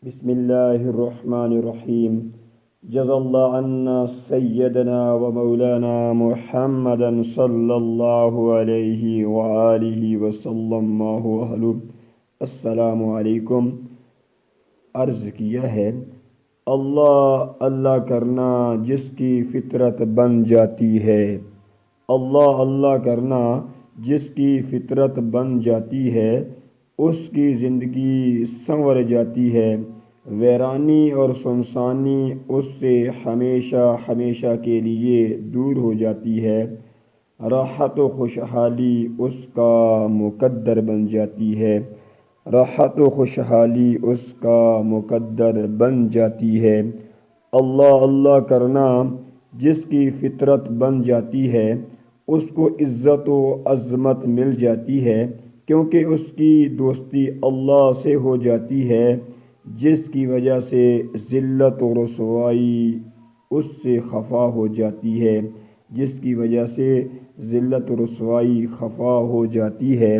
بسم الله الرحمن الرحيم. جزا الله عنا سيدنا ومولانا محمدا صلى الله عليه وآله وسلم ما هو أهله. السلام علیکم. عرض کیا ہے، اللہ اللہ کرنا جس کی فطرت بن جاتی ہے. اللہ اللہ کرنا جس کی فطرت بن جاتی ہے، اس کی زندگی سنور جاتی ہے. ویرانی اور سنسانی اس سے ہمیشہ ہمیشہ کے لیے دور ہو جاتی ہے. راحت و خوشحالی اس کا مقدر بن جاتی ہے. راحت و خوشحالی اس کا مقدر بن جاتی ہے. اللہ اللہ کرنا جس کی فطرت بن جاتی ہے، اس کو عزت و عظمت مل جاتی ہے، کیونکہ اس کی دوستی اللہ سے ہو جاتی ہے، جس کی وجہ سے ذلت و رسوائی اس سے خفا ہو جاتی ہے. جس کی وجہ سے ذلت و رسوائی خفا ہو جاتی ہے.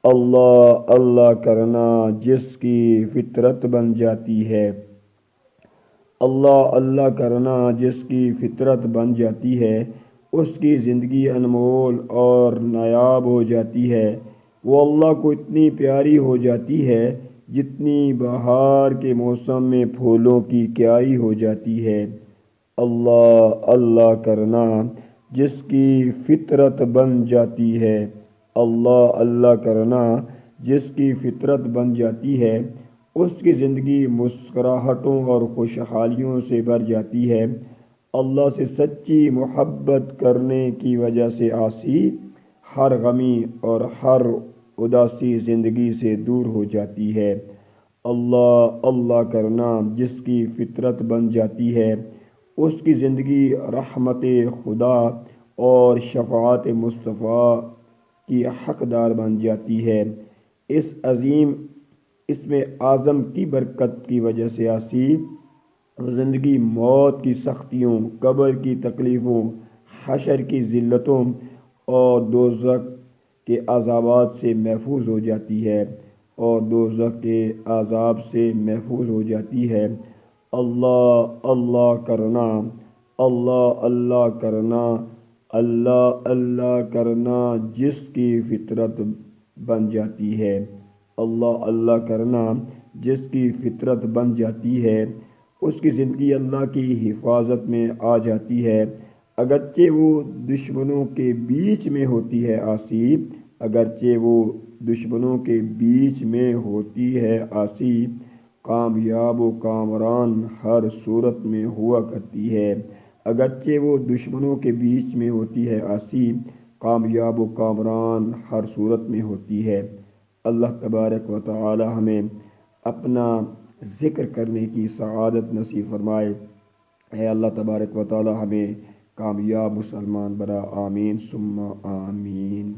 اللہ اللہ کرنا جس کی فطرت بن جاتی ہے. اللہ اللہ کرنا جس کی فطرت بن جاتی ہے، اس کی زندگی انمول اور نایاب ہو جاتی ہے. وہ اللہ کو اتنی پیاری ہو جاتی ہے جتنی بہار کے موسم میں پھولوں کی کیائی ہو جاتی ہے. اللہ اللہ کرنا جس کی فطرت بن جاتی ہے. اللہ اللہ کرنا جس کی فطرت بن جاتی ہے، اس کی زندگی مسکراہٹوں اور خوشحالیوں سے بھر جاتی ہے. اللہ سے سچی محبت کرنے کی وجہ سے عاصی ہر غمی اور ہر اداسی زندگی سے دور ہو جاتی ہے. اللہ اللہ کرنا جس کی فطرت بن جاتی ہے، اس کی زندگی رحمت خدا اور شفاعت مصطفیٰ کی حقدار بن جاتی ہے. اس میں اعظم کی برکت کی وجہ سے عاصی زندگی موت کی سختیوں، قبر کی تکلیفوں، حشر کی ذلتوں اور دوزخ کے عذابات سے محفوظ ہو جاتی ہے. عذاب سے محفوظ ہو جاتی ہے. اللہ اللہ کرنا اللہ اللہ کرنا اللہ اللہ کرنا جس کی فطرت بن جاتی ہے. اللہ اللہ کرنا جس کی فطرت بن جاتی ہے، اس کی زندگی اللہ کی حفاظت میں آ جاتی ہے. اگرچہ وہ دشمنوں کے بیچ میں ہوتی ہے عاصی، اگرچہ وہ دشمنوں کے بیچ میں ہوتی ہے عاصی، کامیاب و کامران ہر صورت میں ہوا کرتی ہے. اگرچہ وہ دشمنوں کے بیچ میں ہوتی ہے عاصی، کامیاب و کامران ہر صورت میں ہوتی ہے. اللہ تبارک و تعالی ہمیں اپنا ذکر کرنے کی سعادت نصیب فرمائے. اے اللہ تبارک و تعالی ہمیں کامیاب مسلمان بنا. آمین ثم آمین.